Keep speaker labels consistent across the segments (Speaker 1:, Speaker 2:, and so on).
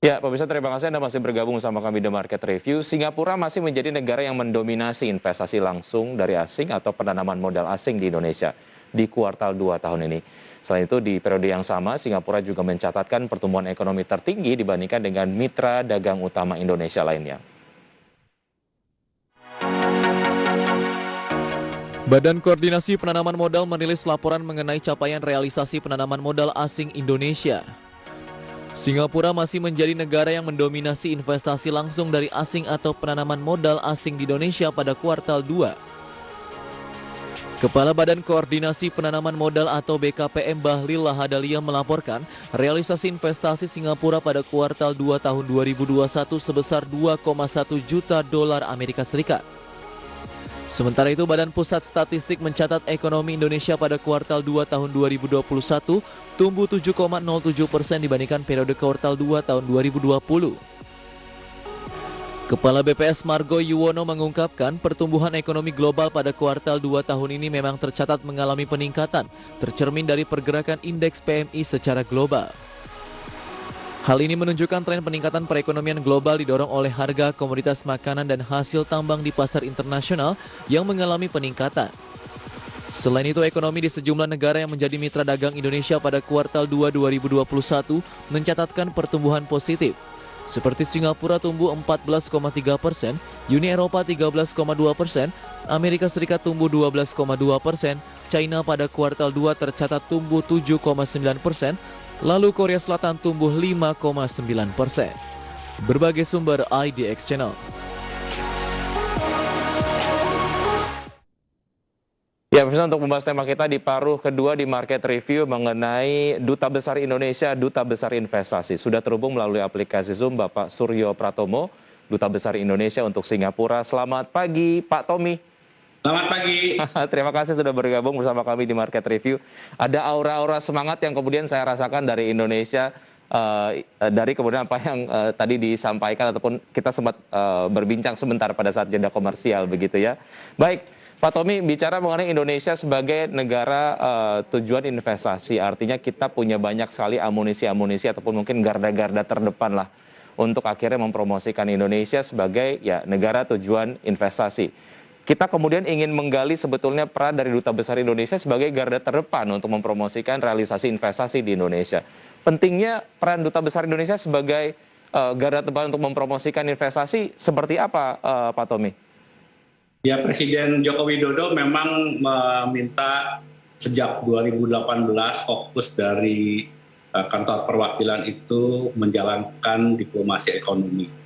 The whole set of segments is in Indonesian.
Speaker 1: Ya, pemirsa, terima kasih Anda masih bergabung sama kami di Market Review. Singapura masih menjadi negara yang mendominasi investasi langsung dari asing atau penanaman modal asing di Indonesia di kuartal 2 tahun ini. Selain itu, di periode yang sama, Singapura juga mencatatkan pertumbuhan ekonomi tertinggi dibandingkan dengan mitra dagang utama Indonesia lainnya.
Speaker 2: Badan Koordinasi Penanaman Modal merilis laporan mengenai capaian realisasi penanaman modal asing Indonesia. Singapura masih menjadi negara yang mendominasi investasi langsung dari asing atau penanaman modal asing di Indonesia pada kuartal 2. Kepala Badan Koordinasi Penanaman Modal atau BKPM Bahlil Lahadalia melaporkan realisasi investasi Singapura pada kuartal 2 tahun 2021 sebesar 2,1 juta dolar Amerika Serikat. Sementara itu, Badan Pusat Statistik mencatat ekonomi Indonesia pada kuartal 2 tahun 2021 tumbuh 7,07% dibandingkan periode kuartal 2 tahun 2020. Kepala BPS Margo Yuwono mengungkapkan pertumbuhan ekonomi global pada kuartal 2 tahun ini memang tercatat mengalami peningkatan, tercermin dari pergerakan indeks PMI secara global. Hal ini menunjukkan tren peningkatan perekonomian global didorong oleh harga komoditas makanan dan hasil tambang di pasar internasional yang mengalami peningkatan. Selain itu, ekonomi di sejumlah negara yang menjadi mitra dagang Indonesia pada kuartal 2 2021 mencatatkan pertumbuhan positif. Seperti Singapura tumbuh 14,3%, Uni Eropa 13,2%, Amerika Serikat tumbuh 12,2%, China pada kuartal 2 tercatat tumbuh 7,9%, lalu Korea Selatan tumbuh 5,9%. Berbagai sumber IDX Channel.
Speaker 1: Ya, pemirsa, untuk membahas tema kita di paruh kedua di Market Review mengenai Duta Besar Indonesia, Duta Besar Investasi. Sudah terhubung melalui aplikasi Zoom Bapak Suryo Pratomo, Duta Besar Indonesia untuk Singapura. Selamat pagi, Pak Tommy.
Speaker 3: Selamat pagi.
Speaker 1: Terima kasih sudah bergabung bersama kami di Market Review. Ada aura-aura semangat yang kemudian saya rasakan dari Indonesia, dari kemudian apa yang tadi disampaikan ataupun kita sempat berbincang sebentar pada saat jeda komersial begitu ya. Baik, Pak Tommy, bicara mengenai Indonesia sebagai negara tujuan investasi, artinya kita punya banyak sekali amunisi-amunisi ataupun mungkin garda-garda terdepan lah untuk akhirnya mempromosikan Indonesia sebagai ya negara tujuan investasi. Kita kemudian ingin menggali sebetulnya peran dari Duta Besar Indonesia sebagai garda terdepan untuk mempromosikan realisasi investasi di Indonesia. Pentingnya peran Duta Besar Indonesia sebagai garda terdepan untuk mempromosikan investasi seperti apa, Pak Tommy?
Speaker 3: Ya, Presiden Joko Widodo memang meminta sejak 2018 fokus dari kantor perwakilan itu menjalankan diplomasi ekonomi.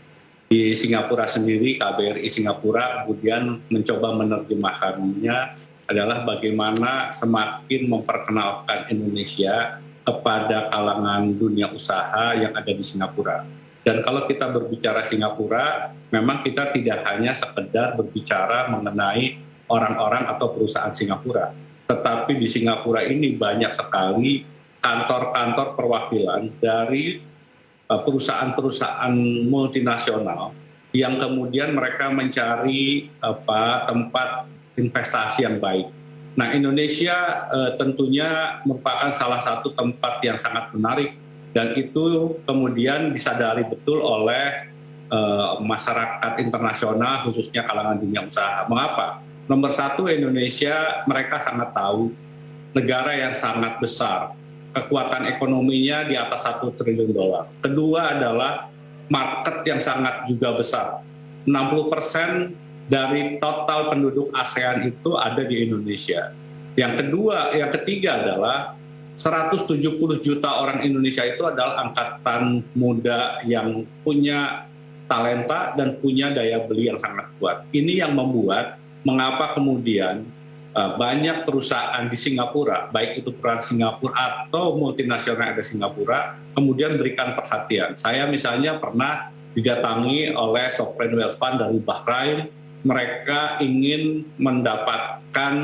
Speaker 3: Di Singapura sendiri, KBRI Singapura kemudian mencoba menerjemahkannya adalah bagaimana semakin memperkenalkan Indonesia kepada kalangan dunia usaha yang ada di Singapura. Dan kalau kita berbicara Singapura, memang kita tidak hanya sekedar berbicara mengenai orang-orang atau perusahaan Singapura. Tetapi di Singapura ini banyak sekali kantor-kantor perwakilan dari perusahaan-perusahaan multinasional yang kemudian mereka mencari tempat investasi yang baik. Nah, Indonesia tentunya merupakan salah satu tempat yang sangat menarik dan itu kemudian disadari betul oleh masyarakat internasional khususnya kalangan dunia usaha. Mengapa? Nomor satu, Indonesia mereka sangat tahu negara yang sangat besar. Kekuatan ekonominya di atas 1 triliun dolar. Kedua adalah market yang sangat juga besar. 60% dari total penduduk ASEAN itu ada di Indonesia. Yang ketiga adalah 170 juta orang Indonesia itu adalah angkatan muda yang punya talenta dan punya daya beli yang sangat kuat. Ini yang membuat mengapa kemudian banyak perusahaan di Singapura, baik itu perusahaan Singapura atau multinasional di Singapura, kemudian berikan perhatian. Saya misalnya pernah didatangi oleh sovereign wealth fund dari Bahrain. Mereka ingin mendapatkan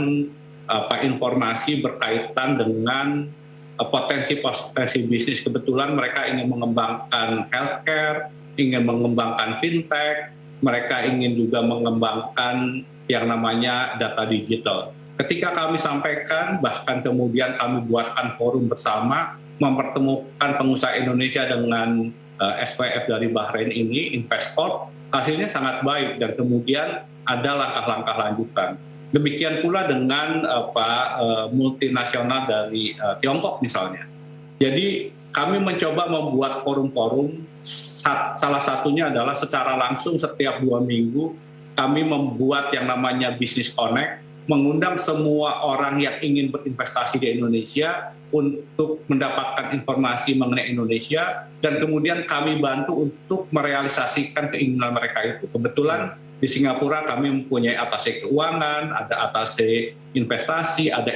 Speaker 3: informasi berkaitan dengan potensi bisnis. Kebetulan mereka ingin mengembangkan healthcare, ingin mengembangkan fintech, mereka ingin juga mengembangkan yang namanya data digital. Ketika kami sampaikan, bahkan kemudian kami buatkan forum bersama, mempertemukan pengusaha Indonesia dengan SPF dari Bahrain ini, Investcorp, hasilnya sangat baik dan kemudian ada langkah-langkah lanjutan. Demikian pula dengan multinasional dari Tiongkok misalnya. Jadi kami mencoba membuat forum-forum, salah satunya adalah secara langsung setiap 2 minggu kami membuat yang namanya Business Connect, mengundang semua orang yang ingin berinvestasi di Indonesia untuk mendapatkan informasi mengenai Indonesia, dan kemudian kami bantu untuk merealisasikan keinginan mereka itu. Kebetulan di Singapura kami mempunyai atase keuangan, ada atase investasi, ada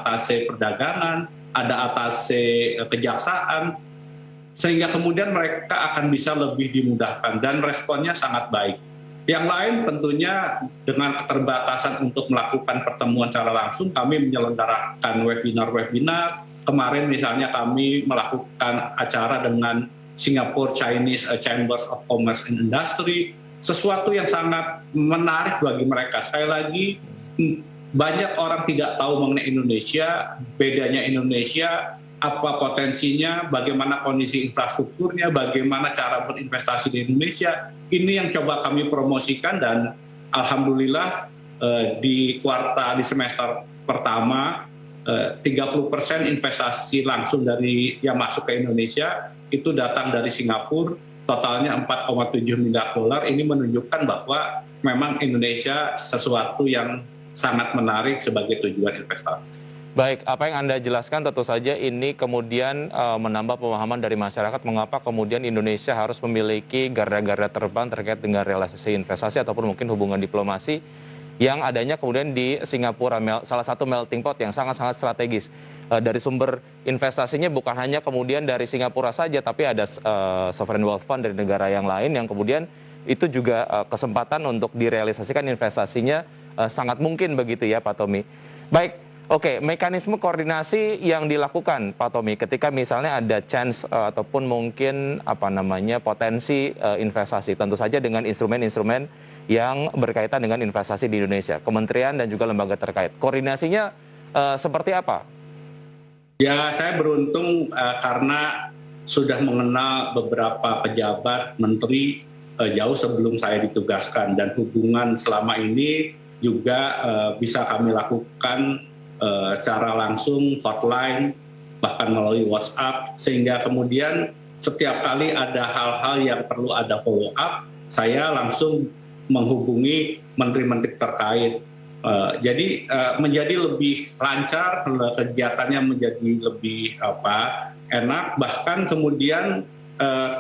Speaker 3: atase perdagangan, ada atase kejaksaan, sehingga kemudian mereka akan bisa lebih dimudahkan dan responnya sangat baik. Yang lain tentunya dengan keterbatasan untuk melakukan pertemuan secara langsung, kami menyelenggarakan webinar-webinar. Kemarin misalnya kami melakukan acara dengan Singapore Chinese Chambers of Commerce and Industry, sesuatu yang sangat menarik bagi mereka. Sekali lagi, banyak orang tidak tahu mengenai Indonesia, bedanya Indonesia, apa potensinya, bagaimana kondisi infrastrukturnya, bagaimana cara berinvestasi di Indonesia. Ini yang coba kami promosikan, dan alhamdulillah di semester pertama 30% investasi langsung dari yang masuk ke Indonesia itu datang dari Singapura, totalnya 4,7 miliar dolar. Ini menunjukkan bahwa memang Indonesia sesuatu yang sangat menarik sebagai tujuan investasi.
Speaker 1: Baik, apa yang Anda jelaskan tentu saja ini kemudian menambah pemahaman dari masyarakat mengapa kemudian Indonesia harus memiliki garda-garda terbang terkait dengan realisasi investasi ataupun mungkin hubungan diplomasi yang adanya kemudian di Singapura, salah satu melting pot yang sangat-sangat strategis. Dari sumber investasinya bukan hanya kemudian dari Singapura saja, tapi ada sovereign wealth fund dari negara yang lain yang kemudian itu juga kesempatan untuk direalisasikan investasinya sangat mungkin begitu ya Pak Tommy. Baik. Oke, mekanisme koordinasi yang dilakukan Pak Tommy ketika misalnya ada chance ataupun mungkin potensi investasi, tentu saja dengan instrumen-instrumen yang berkaitan dengan investasi di Indonesia, kementerian dan juga lembaga terkait. Koordinasinya seperti apa?
Speaker 3: Ya, saya beruntung karena sudah mengenal beberapa pejabat menteri jauh sebelum saya ditugaskan, dan hubungan selama ini juga bisa kami lakukan secara langsung, hotline, bahkan melalui WhatsApp, sehingga kemudian setiap kali ada hal-hal yang perlu ada follow up, saya langsung menghubungi menteri-menteri terkait. Jadi menjadi lebih lancar, kegiatannya menjadi lebih enak, bahkan kemudian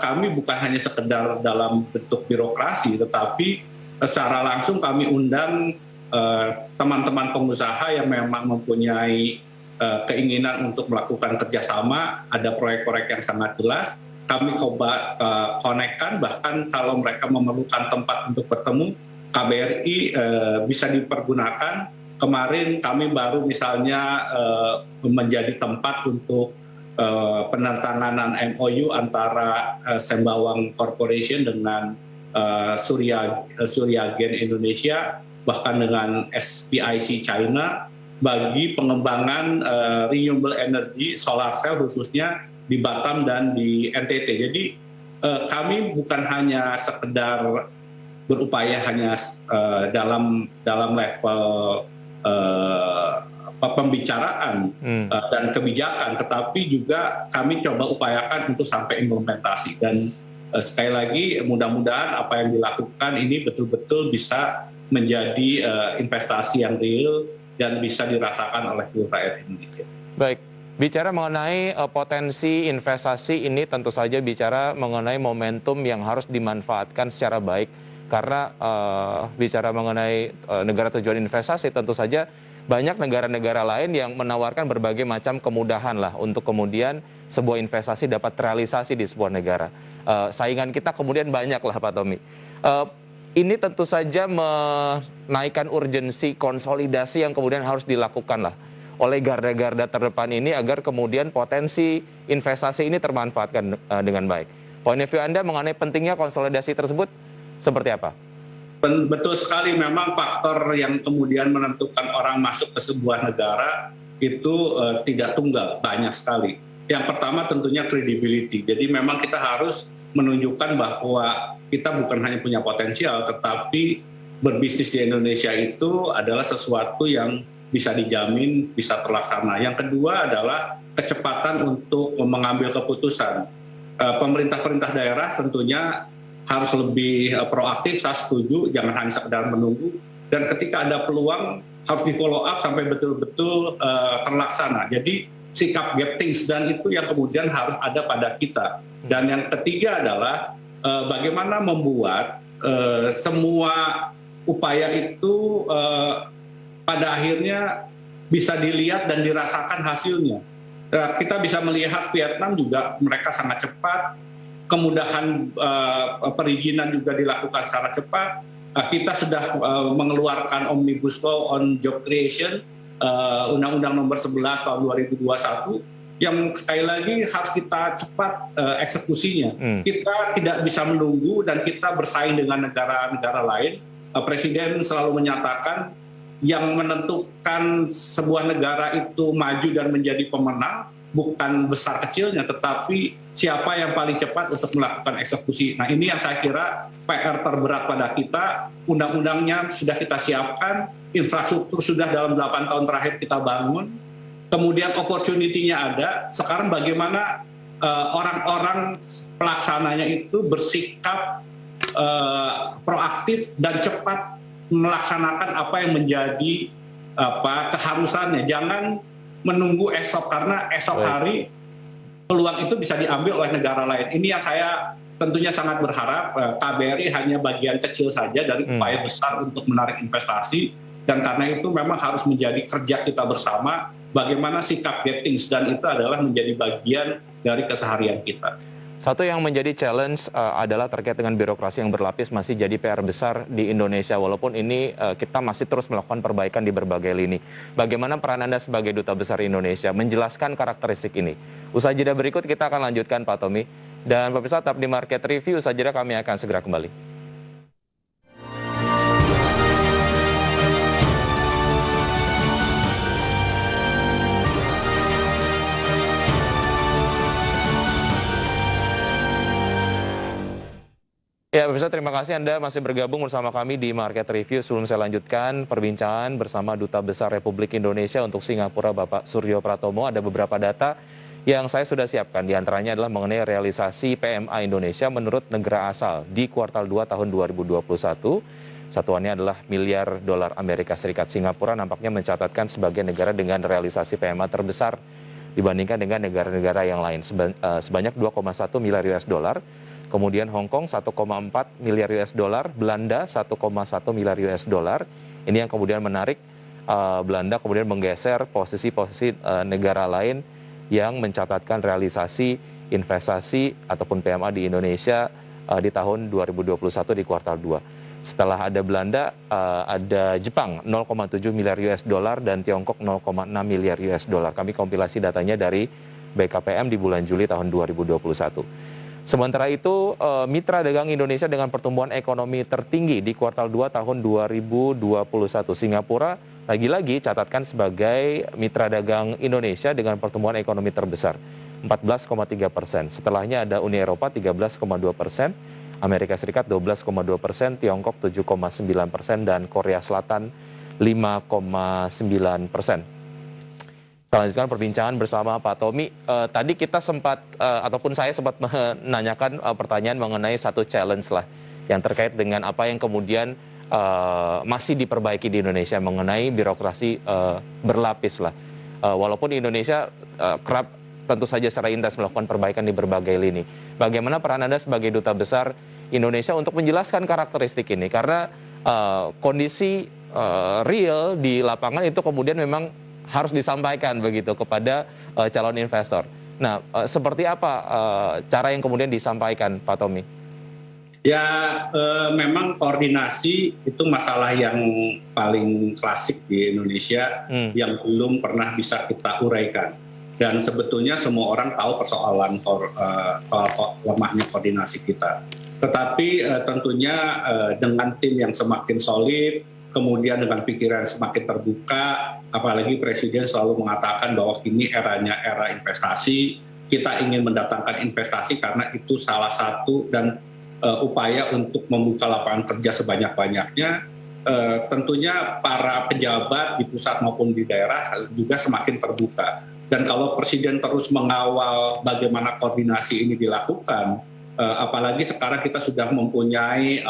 Speaker 3: kami bukan hanya sekedar dalam bentuk birokrasi, tetapi secara langsung kami undang teman-teman pengusaha yang memang mempunyai keinginan untuk melakukan kerjasama. Ada proyek-proyek yang sangat jelas, kami coba konekkan, bahkan kalau mereka memerlukan tempat untuk bertemu, KBRI bisa dipergunakan. Kemarin kami baru misalnya menjadi tempat untuk penandatanganan MOU antara Sembawang Corporation dengan Suryagen Indonesia, bahkan dengan SPIC China, bagi pengembangan renewable energy solar cell khususnya di Batam dan di NTT. Jadi kami bukan hanya sekedar berupaya hanya dalam level pembicaraan dan kebijakan, tetapi juga kami coba upayakan untuk sampai implementasi. Dan sekali lagi, mudah-mudahan apa yang dilakukan ini betul-betul bisa menjadi investasi yang real dan bisa dirasakan oleh seluruh rakyat Indonesia.
Speaker 1: Baik, bicara mengenai potensi investasi ini tentu saja bicara mengenai momentum yang harus dimanfaatkan secara baik, karena bicara mengenai negara tujuan investasi tentu saja banyak negara-negara lain yang menawarkan berbagai macam kemudahan lah untuk kemudian sebuah investasi dapat terrealisasi di sebuah negara. Saingan kita kemudian banyak lah Pak Tommy. Ini tentu saja menaikkan urgensi konsolidasi yang kemudian harus dilakukan lah oleh garda-garda terdepan ini agar kemudian potensi investasi ini termanfaatkan dengan baik. Point of view Anda mengenai pentingnya konsolidasi tersebut seperti apa?
Speaker 3: Betul sekali, memang faktor yang kemudian menentukan orang masuk ke sebuah negara itu tidak tunggal, banyak sekali. Yang pertama tentunya credibility. Jadi memang kita harus menunjukkan bahwa kita bukan hanya punya potensial, tetapi berbisnis di Indonesia itu adalah sesuatu yang bisa dijamin, bisa terlaksana. Yang kedua adalah kecepatan untuk mengambil keputusan. Pemerintah daerah tentunya harus lebih proaktif, saya setuju, jangan hanya sekedar menunggu. Dan ketika ada peluang, harus di-follow up sampai betul-betul terlaksana. Jadi sikap get things done itu yang kemudian harus ada pada kita. Dan yang ketiga adalah bagaimana membuat semua upaya itu pada akhirnya bisa dilihat dan dirasakan hasilnya. Kita bisa melihat Vietnam juga mereka sangat cepat, kemudahan perizinan juga dilakukan secara cepat. Kita sudah mengeluarkan Omnibus Law on Job Creation, Undang-Undang Nomor 11 Tahun 2021, yang sekali lagi harus kita cepat eksekusinya. Kita tidak bisa menunggu dan kita bersaing dengan negara-negara lain. Presiden selalu menyatakan yang menentukan sebuah negara itu maju dan menjadi pemenang bukan besar kecilnya, tetapi siapa yang paling cepat untuk melakukan eksekusi. Nah, ini yang saya kira PR terberat pada kita. Undang-undangnya sudah kita siapkan, infrastruktur sudah dalam 8 tahun terakhir kita bangun, kemudian opportunity-nya ada. Sekarang bagaimana orang-orang pelaksananya itu bersikap proaktif dan cepat melaksanakan apa yang menjadi keharusannya. Jangan menunggu esok, karena esok hari peluang itu bisa diambil oleh negara lain. Ini yang saya tentunya sangat berharap. KBRI hanya bagian kecil saja dari upaya besar untuk menarik investasi, dan karena itu memang harus menjadi kerja kita bersama. Bagaimana sikap get things done itu adalah menjadi bagian dari keseharian kita.
Speaker 1: Satu yang menjadi challenge adalah terkait dengan birokrasi yang berlapis, masih jadi PR besar di Indonesia. Walaupun ini kita masih terus melakukan perbaikan di berbagai lini. Bagaimana peran Anda sebagai Duta Besar Indonesia menjelaskan karakteristik ini? Usai jeda berikut kita akan lanjutkan, Pak Tommy. Dan pemirsa, tetap di Market Review. Usai jeda kami akan segera kembali. Ya, pemirsa, terima kasih Anda masih bergabung bersama kami di Market Review. Sebelum saya lanjutkan perbincangan bersama Duta Besar Republik Indonesia untuk Singapura, Bapak Suryo Pratomo, ada beberapa data yang saya sudah siapkan. Di antaranya adalah mengenai realisasi PMI Indonesia menurut negara asal di kuartal 2 tahun 2021. Satuannya adalah miliar dolar Amerika Serikat. Singapura nampaknya mencatatkan sebagai negara dengan realisasi PMI terbesar dibandingkan dengan negara-negara yang lain, sebanyak 2,1 miliar US dollar. Kemudian Hong Kong 1,4 miliar US dollar, Belanda 1,1 miliar US dollar. Ini yang kemudian menarik Belanda kemudian menggeser posisi-posisi negara lain yang mencatatkan realisasi investasi ataupun PMI di Indonesia di tahun 2021 di kuartal 2. Setelah ada Belanda, ada Jepang 0,7 miliar US dollar dan Tiongkok 0,6 miliar US dollar. Kami kompilasi datanya dari BKPM di bulan Juli tahun 2021. Sementara itu, mitra dagang Indonesia dengan pertumbuhan ekonomi tertinggi di kuartal 2 tahun 2021. Singapura lagi-lagi catatkan sebagai mitra dagang Indonesia dengan pertumbuhan ekonomi terbesar, 14,3%. Setelahnya ada Uni Eropa 13,2%, Amerika Serikat 12,2%, Tiongkok 7,9%, dan Korea Selatan 5,9%. Selanjutnya perbincangan bersama Pak Tommy. Tadi kita sempat ataupun saya sempat menanyakan pertanyaan mengenai satu challenge lah yang terkait dengan apa yang kemudian masih diperbaiki di Indonesia mengenai birokrasi berlapis lah. Walaupun Indonesia kerap tentu saja secara intens melakukan perbaikan di berbagai lini. Bagaimana peran Anda sebagai Duta Besar Indonesia untuk menjelaskan karakteristik ini? Karena kondisi real di lapangan itu kemudian memang harus disampaikan begitu kepada calon investor. Nah, seperti apa cara yang kemudian disampaikan, Pak Tommy?
Speaker 3: Ya, memang koordinasi itu masalah yang paling klasik di Indonesia yang belum pernah bisa kita uraikan. Dan sebetulnya semua orang tahu persoalan lemahnya koordinasi kita. Tetapi tentunya dengan tim yang semakin solid, kemudian dengan pikiran semakin terbuka, apalagi Presiden selalu mengatakan bahwa ini eranya era investasi, kita ingin mendatangkan investasi karena itu salah satu dan upaya untuk membuka lapangan kerja sebanyak-banyaknya. Tentunya para pejabat di pusat maupun di daerah harus juga semakin terbuka. Dan kalau Presiden terus mengawal bagaimana koordinasi ini dilakukan, apalagi sekarang kita sudah mempunyai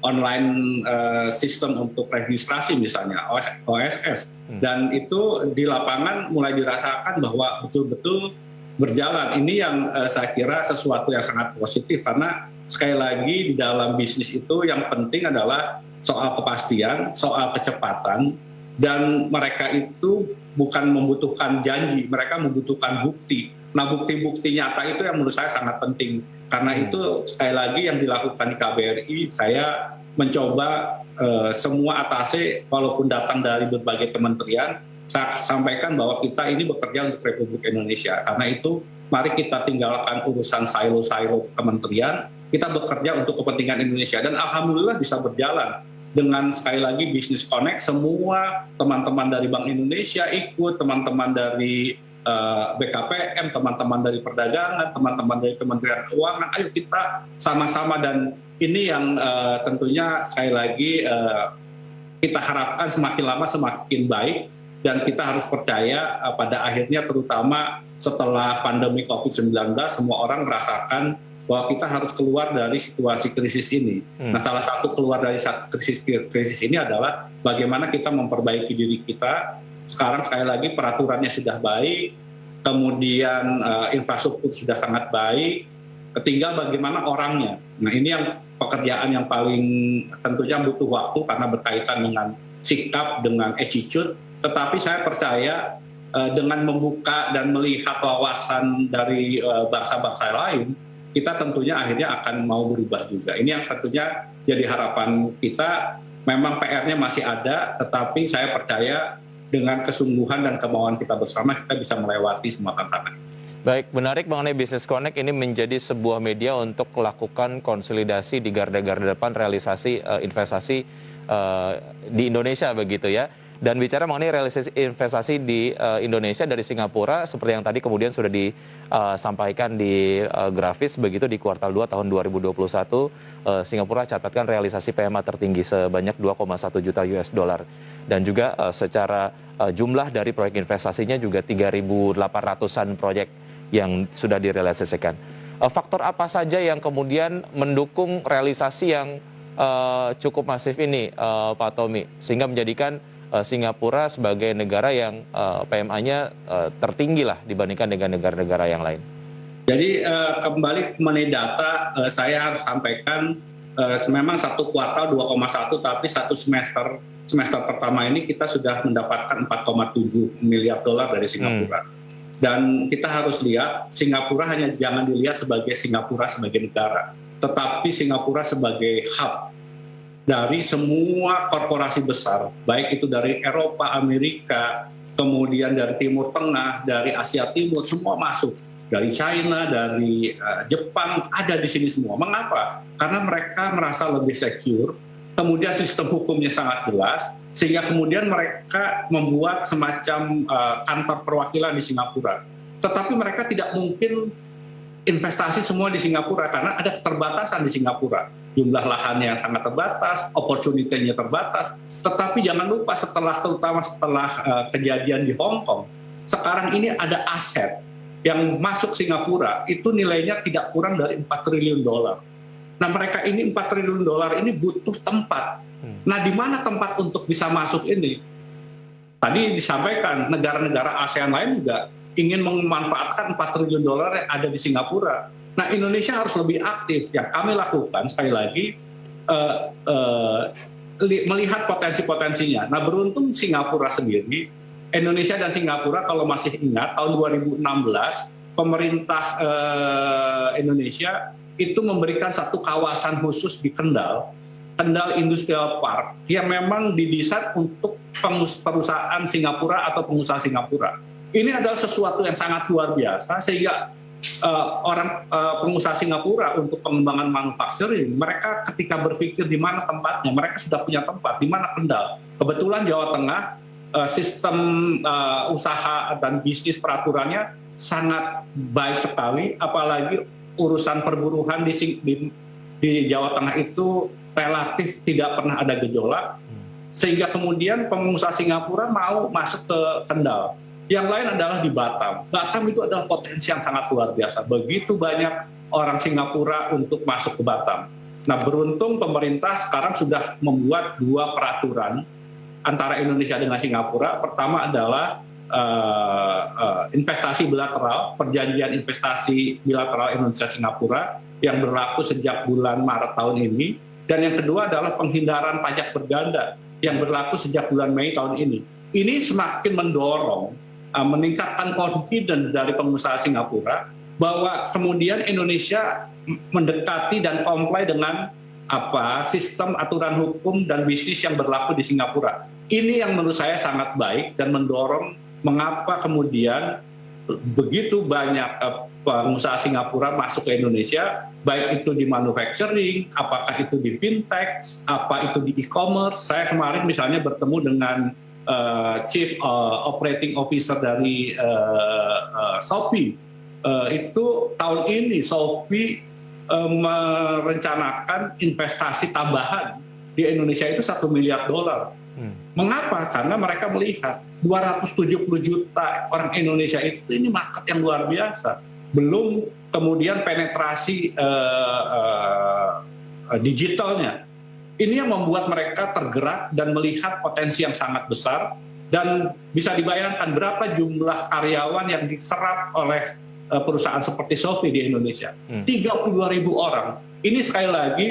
Speaker 3: online sistem untuk registrasi misalnya, OSS. Dan itu di lapangan mulai dirasakan bahwa betul-betul berjalan. Ini yang saya kira sesuatu yang sangat positif, karena sekali lagi di dalam bisnis itu yang penting adalah soal kepastian, soal kecepatan, dan mereka itu bukan membutuhkan janji, mereka membutuhkan bukti. Nah, bukti-bukti nyata itu yang menurut saya sangat penting. Karena itu sekali lagi yang dilakukan di KBRI, saya mencoba semua atase walaupun datang dari berbagai kementerian, saya sampaikan bahwa kita ini bekerja untuk Republik Indonesia. Karena itu mari kita tinggalkan urusan silo-silo kementerian, kita bekerja untuk kepentingan Indonesia. Dan alhamdulillah bisa berjalan. Dengan sekali lagi Business Connect, semua teman-teman dari Bank Indonesia ikut, teman-teman dari BKPM, teman-teman dari perdagangan, teman-teman dari Kementerian Keuangan, ayo kita sama-sama. Dan ini yang tentunya sekali lagi kita harapkan semakin lama semakin baik, dan kita harus percaya pada akhirnya, terutama setelah pandemi COVID-19, semua orang merasakan bahwa kita harus keluar dari situasi krisis ini. Nah, salah satu keluar dari krisis ini adalah bagaimana kita memperbaiki diri kita. Sekarang sekali lagi peraturannya sudah baik, kemudian infrastruktur sudah sangat baik, tinggal bagaimana orangnya. Nah, ini yang pekerjaan yang paling tentunya butuh waktu karena berkaitan dengan sikap, dengan attitude. Tetapi saya percaya dengan membuka dan melihat wawasan dari bangsa-bangsa lain, kita tentunya akhirnya akan mau berubah juga. Ini yang tentunya jadi harapan kita. Memang PR-nya masih ada, tetapi saya percaya dengan kesungguhan dan kemauan kita bersama, kita bisa melewati semua tantangan.
Speaker 1: Baik, menarik mengenai Business Connect ini menjadi sebuah media untuk melakukan konsolidasi di garda-garda depan realisasi investasi di Indonesia begitu ya. Dan bicara mengenai realisasi investasi di Indonesia dari Singapura, seperti yang tadi kemudian sudah disampaikan di grafis begitu, di kuartal 2 tahun 2021, Singapura catatkan realisasi PMA tertinggi sebanyak 2,1 juta US dollar. Dan juga secara jumlah dari proyek investasinya juga 3.800-an proyek yang sudah direalisasikan. Faktor apa saja yang kemudian mendukung realisasi yang cukup masif ini, Pak Tommy, sehingga menjadikan Singapura sebagai negara yang PMA-nya tertinggi lah dibandingkan dengan negara-negara yang lain?
Speaker 3: Jadi kembali mengenai data, saya harus sampaikan memang satu kuartal 2,1, tapi satu semester pertama ini kita sudah mendapatkan 4,7 miliar dolar dari Singapura. Dan kita harus lihat Singapura hanya jangan dilihat sebagai Singapura sebagai negara, tetapi Singapura sebagai hub dari semua korporasi besar, baik itu dari Eropa, Amerika, kemudian dari Timur Tengah, dari Asia Timur, semua masuk. Dari China, dari Jepang, ada di sini semua. Mengapa? Karena mereka merasa lebih secure, kemudian sistem hukumnya sangat jelas, sehingga kemudian mereka membuat semacam kantor perwakilan di Singapura. Tetapi mereka tidak mungkin investasi semua di Singapura karena ada keterbatasan di Singapura. Jumlah lahannya yang sangat terbatas, opportunity-nya terbatas. Tetapi jangan lupa terutama setelah kejadian di Hong Kong, sekarang ini ada aset yang masuk Singapura itu nilainya tidak kurang dari 4 triliun dolar. Nah, mereka ini 4 triliun dolar ini butuh tempat. Nah, di mana tempat untuk bisa masuk ini? Tadi disampaikan negara-negara ASEAN lain juga ingin memanfaatkan 4 triliun dolar yang ada di Singapura. Nah, Indonesia harus lebih aktif. Yang kami lakukan, sekali lagi, melihat potensi-potensinya. Nah, beruntung Singapura sendiri, Indonesia dan Singapura kalau masih ingat, tahun 2016, pemerintah Indonesia itu memberikan satu kawasan khusus di Kendal Industrial Park, yang memang didesain untuk perusahaan Singapura atau pengusaha Singapura. Ini adalah sesuatu yang sangat luar biasa, sehingga pengusaha Singapura untuk pengembangan manufacturing, mereka ketika berpikir di mana tempatnya, mereka sudah punya tempat, di mana Kendal. Kebetulan Jawa Tengah, sistem usaha dan bisnis peraturannya sangat baik sekali, apalagi urusan perburuhan di Jawa Tengah itu relatif tidak pernah ada gejolak, sehingga kemudian pengusaha Singapura mau masuk ke Kendal. Yang lain adalah di Batam. Batam itu adalah potensi yang sangat luar biasa. Begitu banyak orang Singapura untuk masuk ke Batam. Nah, beruntung pemerintah sekarang sudah membuat 2 peraturan antara Indonesia dengan Singapura. Pertama adalah investasi bilateral, perjanjian investasi bilateral Indonesia-Singapura yang berlaku sejak bulan Maret tahun ini. Dan yang kedua adalah penghindaran pajak berganda yang berlaku sejak bulan Mei tahun ini. Ini semakin mendorong, meningkatkan confidence dari pengusaha Singapura bahwa kemudian Indonesia mendekati dan comply dengan sistem aturan hukum dan bisnis yang berlaku di Singapura. Ini yang menurut saya sangat baik dan mendorong mengapa kemudian begitu banyak pengusaha Singapura masuk ke Indonesia, baik itu di manufacturing, apakah itu di fintech, apa itu di e-commerce. Saya kemarin misalnya bertemu dengan Chief Operating Officer dari Shopee. Itu tahun ini Shopee merencanakan investasi tambahan di Indonesia itu $1 miliar. Mengapa? Karena mereka melihat 270 juta orang Indonesia itu ini market yang luar biasa. Belum kemudian penetrasi digitalnya. Ini yang membuat mereka tergerak dan melihat potensi yang sangat besar, dan bisa dibayangkan berapa jumlah karyawan yang diserap oleh perusahaan seperti Shopee di Indonesia. 32.000 orang. Ini sekali lagi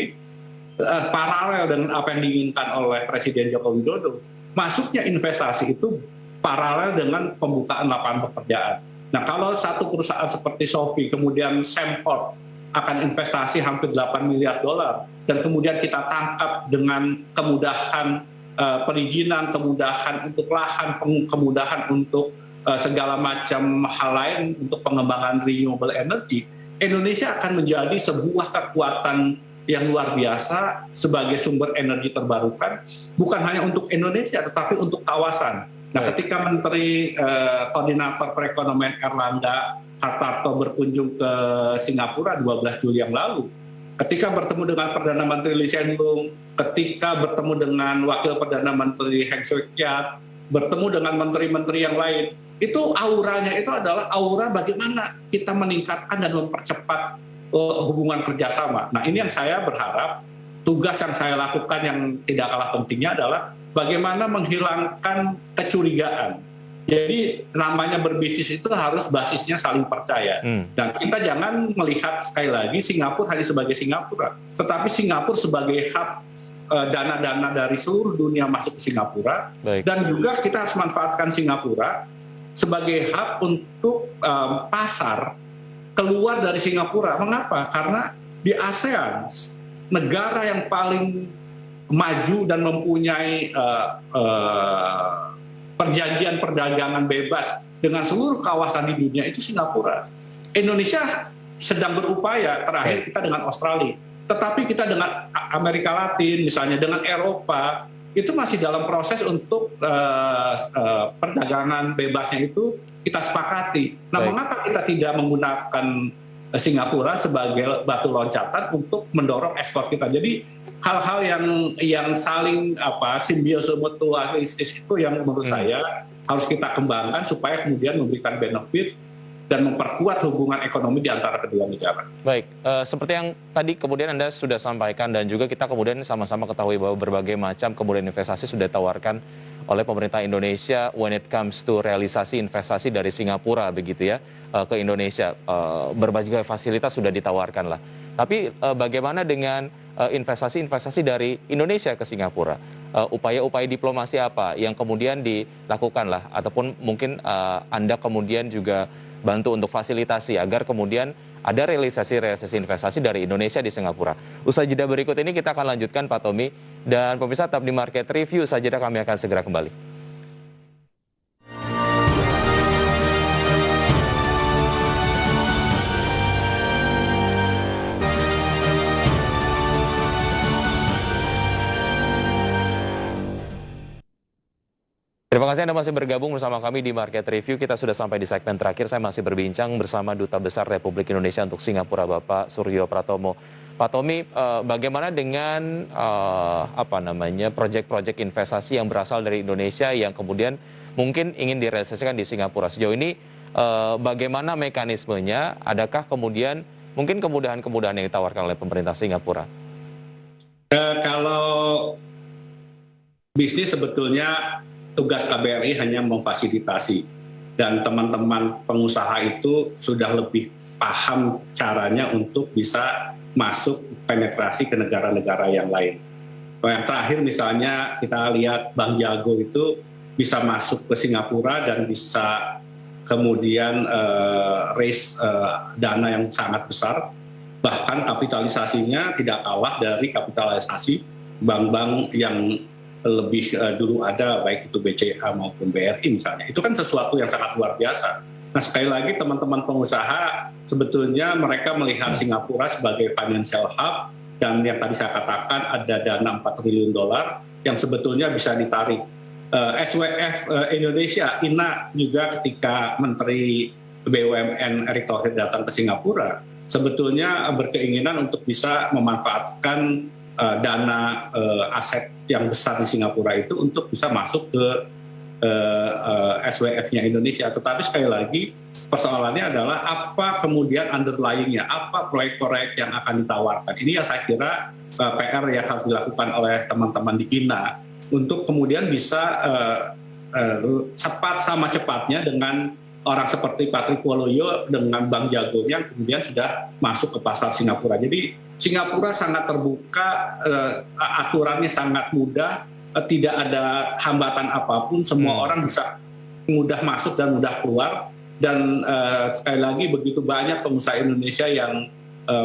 Speaker 3: paralel dengan apa yang diinginkan oleh Presiden Joko Widodo. Masuknya investasi itu paralel dengan pembukaan lapangan pekerjaan. Nah, kalau satu perusahaan seperti Shopee, kemudian Sembcorp akan investasi hampir $8 miliar, dan kemudian kita tangkap dengan kemudahan perizinan, kemudahan untuk lahan, kemudahan untuk segala macam hal lain untuk pengembangan renewable energy, Indonesia akan menjadi sebuah kekuatan yang luar biasa sebagai sumber energi terbarukan, bukan hanya untuk Indonesia, tetapi untuk kawasan. Nah, ketika Menteri Koordinator Perekonomian Erlangga Hartarto berkunjung ke Singapura 12 Juli yang lalu, ketika bertemu dengan Perdana Menteri Lee Hsien Loong, ketika bertemu dengan Wakil Perdana Menteri Heng Swee Keat, bertemu dengan menteri-menteri yang lain, itu auranya itu adalah aura bagaimana kita meningkatkan dan mempercepat hubungan kerjasama. Nah, ini yang saya berharap, tugas yang saya lakukan yang tidak kalah pentingnya adalah bagaimana menghilangkan kecurigaan. Jadi namanya berbisnis itu harus basisnya saling percaya. Dan kita jangan melihat sekali lagi Singapura hanya sebagai Singapura, tetapi Singapura sebagai hub dana-dana dari seluruh dunia masuk ke Singapura. Baik. Dan juga kita harus manfaatkan Singapura sebagai hub untuk pasar keluar dari Singapura. Mengapa? Karena di ASEAN, negara yang paling maju dan mempunyai perjanjian perdagangan bebas dengan seluruh kawasan di dunia itu Singapura. Indonesia sedang berupaya, terakhir kita dengan Australia, tetapi kita dengan Amerika Latin misalnya, dengan Eropa, itu masih dalam proses untuk perdagangan bebasnya itu kita sepakati. Nah, mengapa kita tidak menggunakan Singapura sebagai batu loncatan untuk mendorong ekspor kita? Jadi hal-hal yang saling simbiosis mutualistis itu yang menurut saya harus kita kembangkan supaya kemudian memberikan benefit dan memperkuat hubungan ekonomi di antara kedua negara.
Speaker 1: Baik, seperti yang tadi kemudian Anda sudah sampaikan dan juga kita kemudian sama-sama ketahui bahwa berbagai macam kemudian investasi sudah ditawarkan oleh pemerintah Indonesia when it comes to realisasi investasi dari Singapura begitu ya ke Indonesia. Berbagai fasilitas sudah ditawarkan lah. Tapi bagaimana dengan investasi-investasi dari Indonesia ke Singapura? Upaya-upaya diplomasi apa yang kemudian dilakukan lah, ataupun mungkin Anda kemudian juga bantu untuk fasilitasi agar kemudian ada realisasi investasi dari Indonesia di Singapura. Usai jeda berikut ini kita akan lanjutkan Pak Tommy, dan pemirsa tetap di Market Review. Usai jeda kami akan segera kembali. Terima kasih Anda masih bergabung bersama kami di Market Review. Kita sudah sampai di segmen terakhir. Saya masih berbincang bersama Duta Besar Republik Indonesia untuk Singapura, Bapak Suryo Pratomo. Pak Tommy, bagaimana dengan proyek-proyek investasi yang berasal dari Indonesia yang kemudian mungkin ingin direalisasikan di Singapura? Sejauh ini bagaimana mekanismenya? Adakah kemudian mungkin kemudahan-kemudahan yang ditawarkan oleh pemerintah Singapura?
Speaker 3: Kalau bisnis sebetulnya tugas KBRI hanya memfasilitasi, dan teman-teman pengusaha itu sudah lebih paham caranya untuk bisa masuk penetrasi ke negara-negara yang lain. Yang terakhir misalnya kita lihat Bank Jago itu bisa masuk ke Singapura dan bisa kemudian raise dana yang sangat besar, bahkan kapitalisasinya tidak kalah dari kapitalisasi bank-bank yang lebih dulu ada, baik itu BCA maupun BRI misalnya. Itu kan sesuatu yang sangat luar biasa. Nah, sekali lagi teman-teman pengusaha sebetulnya mereka melihat Singapura sebagai financial hub, dan yang tadi saya katakan ada dana 4 triliun dolar yang sebetulnya bisa ditarik. SWF Indonesia, INA juga ketika Menteri BUMN Erick Thohir datang ke Singapura, sebetulnya berkeinginan untuk bisa memanfaatkan dana aset yang besar di Singapura itu untuk bisa masuk ke SWF-nya Indonesia. Tetapi sekali lagi persoalannya adalah apa kemudian underlying-nya, apa proyek-proyek yang akan ditawarkan. Ini yang saya kira PR yang harus dilakukan oleh teman-teman di INA untuk kemudian bisa sama cepatnya dengan orang seperti Patrik Woloyo dengan Bank Jago yang kemudian sudah masuk ke pasar Singapura. Jadi Singapura sangat terbuka, aturannya sangat mudah, tidak ada hambatan apapun, semua orang bisa mudah masuk dan mudah keluar. Dan sekali lagi begitu banyak pengusaha Indonesia yang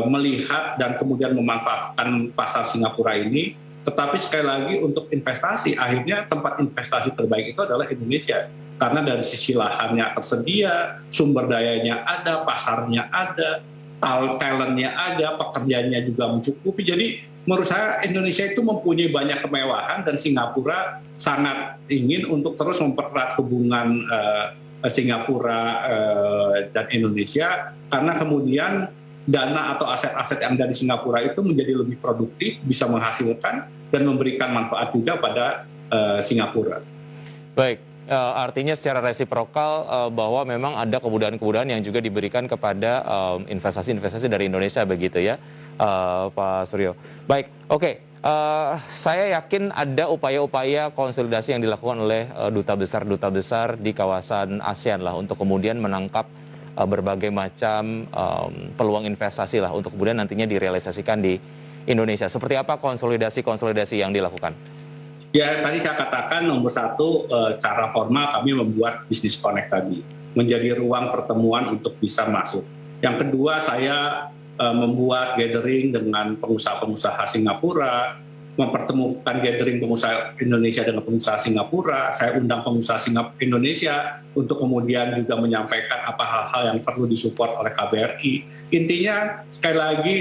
Speaker 3: melihat dan kemudian memanfaatkan pasar Singapura ini. Tetapi sekali lagi untuk investasi, akhirnya tempat investasi terbaik itu adalah Indonesia. Karena dari sisi lahannya tersedia, sumber dayanya ada, pasarnya ada, talentnya ada, pekerjaannya juga mencukupi. Jadi menurut saya Indonesia itu mempunyai banyak kemewahan, dan Singapura sangat ingin untuk terus mempererat hubungan Singapura dan Indonesia, karena kemudian dana atau aset-aset yang ada di Singapura itu menjadi lebih produktif, bisa menghasilkan dan memberikan manfaat juga pada Singapura.
Speaker 1: Baik. Artinya secara resiprokal bahwa memang ada kemudahan-kemudahan yang juga diberikan kepada investasi-investasi dari Indonesia begitu ya, Pak Suryo. Baik, oke. Saya yakin ada upaya-upaya konsolidasi yang dilakukan oleh duta besar di kawasan ASEAN lah untuk kemudian menangkap berbagai macam peluang investasi lah untuk kemudian nantinya direalisasikan di Indonesia. Seperti apa konsolidasi yang dilakukan?
Speaker 3: Ya, tadi saya katakan nomor satu, cara formal kami membuat Business Connect tadi, menjadi ruang pertemuan untuk bisa masuk. Yang kedua, saya membuat gathering dengan pengusaha-pengusaha Singapura, mempertemukan gathering pengusaha Indonesia dengan pengusaha Singapura. Saya undang pengusaha Indonesia untuk kemudian juga menyampaikan apa hal-hal yang perlu disupport oleh KBRI. Intinya, sekali lagi,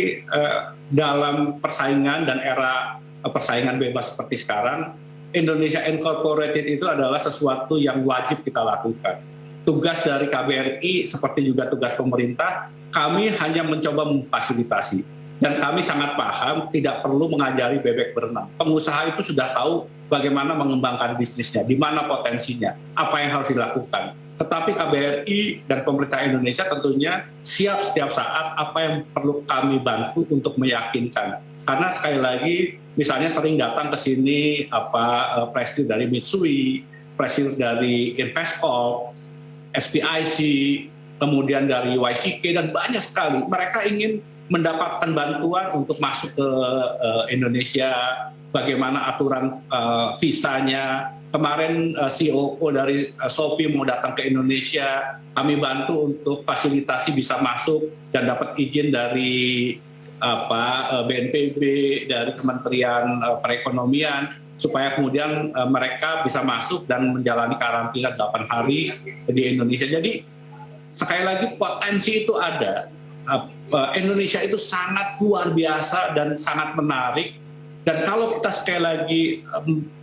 Speaker 3: dalam persaingan dan era persaingan bebas seperti sekarang, Indonesia Incorporated itu adalah sesuatu yang wajib kita lakukan. Tugas dari KBRI seperti juga tugas pemerintah, kami hanya mencoba memfasilitasi. Dan kami sangat paham tidak perlu mengajari bebek berenang. Pengusaha itu sudah tahu bagaimana mengembangkan bisnisnya, di mana potensinya, apa yang harus dilakukan. Tetapi KBRI dan pemerintah Indonesia tentunya siap setiap saat apa yang perlu kami bantu untuk meyakinkan. Karena sekali lagi, misalnya sering datang ke sini presiden dari Mitsui, presiden dari Investcorp, SPIC, kemudian dari YCK, dan banyak sekali. Mereka ingin mendapatkan bantuan untuk masuk ke Indonesia, bagaimana aturan visanya. Kemarin CEO dari Shopee mau datang ke Indonesia, kami bantu untuk fasilitasi bisa masuk dan dapat izin dari BNPB, dari Kementerian Perekonomian, supaya kemudian mereka bisa masuk dan menjalani karantina 8 hari di Indonesia. Jadi sekali lagi potensi itu ada. Indonesia itu sangat luar biasa dan sangat menarik. Dan kalau kita sekali lagi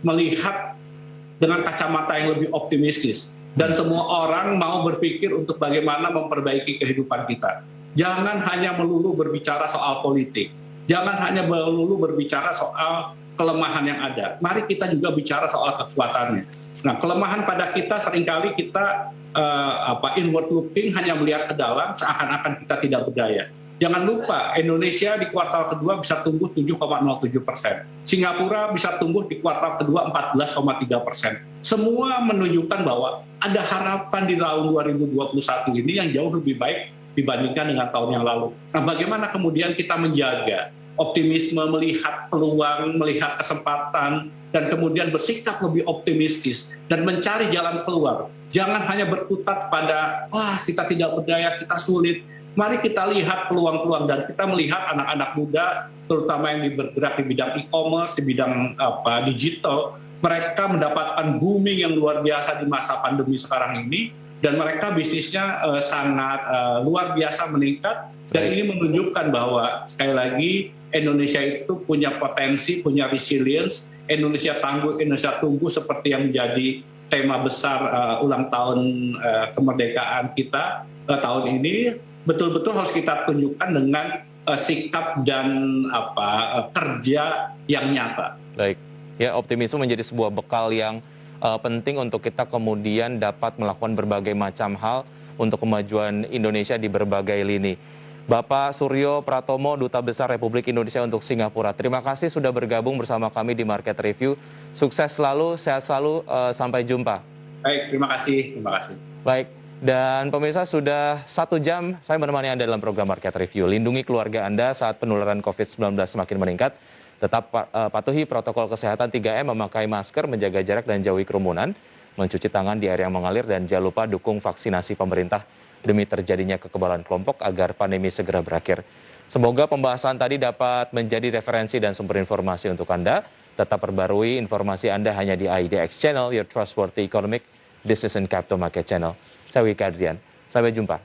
Speaker 3: melihat dengan kacamata yang lebih optimistis. Dan semua orang mau berpikir untuk bagaimana memperbaiki kehidupan kita. Jangan hanya melulu berbicara soal politik. Jangan hanya melulu berbicara soal kelemahan yang ada. Mari kita juga bicara soal kekuatannya. Nah, kelemahan pada kita seringkali kita inward looking, hanya melihat ke dalam, seakan-akan kita tidak berdaya. Jangan lupa, Indonesia di kuartal kedua bisa tumbuh 7,07%. Singapura bisa tumbuh di kuartal kedua 14,3%. Semua menunjukkan bahwa ada harapan di tahun 2021 ini yang jauh lebih baik dibandingkan dengan tahun yang lalu. Nah, bagaimana kemudian kita menjaga optimisme, melihat peluang, melihat kesempatan, dan kemudian bersikap lebih optimistis dan mencari jalan keluar. Jangan hanya berkutat pada, wah kita tidak berdaya, kita sulit. Mari kita lihat peluang-peluang, dan kita melihat anak-anak muda, terutama yang bergerak di bidang e-commerce, di bidang digital, mereka mendapatkan booming yang luar biasa di masa pandemi sekarang ini, dan mereka bisnisnya sangat luar biasa meningkat, dan ini menunjukkan bahwa sekali lagi Indonesia itu punya potensi, punya resilience. Indonesia tangguh, Indonesia tumbuh, seperti yang menjadi tema besar ulang tahun kemerdekaan kita tahun ini. Betul-betul harus kita tunjukkan dengan sikap dan kerja yang nyata.
Speaker 1: Baik, ya optimisme menjadi sebuah bekal yang penting untuk kita kemudian dapat melakukan berbagai macam hal untuk kemajuan Indonesia di berbagai lini. Bapak Suryo Pratomo, Duta Besar Republik Indonesia untuk Singapura, terima kasih sudah bergabung bersama kami di Market Review. Sukses selalu, sehat selalu, sampai jumpa.
Speaker 3: Baik, terima kasih. Terima kasih.
Speaker 1: Baik. Dan pemirsa, sudah 1 jam saya menemani Anda dalam program Market Review. Lindungi keluarga Anda saat penularan COVID-19 semakin meningkat. Tetap patuhi protokol kesehatan 3M, memakai masker, menjaga jarak dan jauhi kerumunan, mencuci tangan di air yang mengalir, dan jangan lupa dukung vaksinasi pemerintah demi terjadinya kekebalan kelompok agar pandemi segera berakhir. Semoga pembahasan tadi dapat menjadi referensi dan sumber informasi untuk Anda. Tetap perbarui informasi Anda hanya di IDX Channel, your trustworthy economic, business and capital market channel. Saya Wika Adrian, sampai jumpa.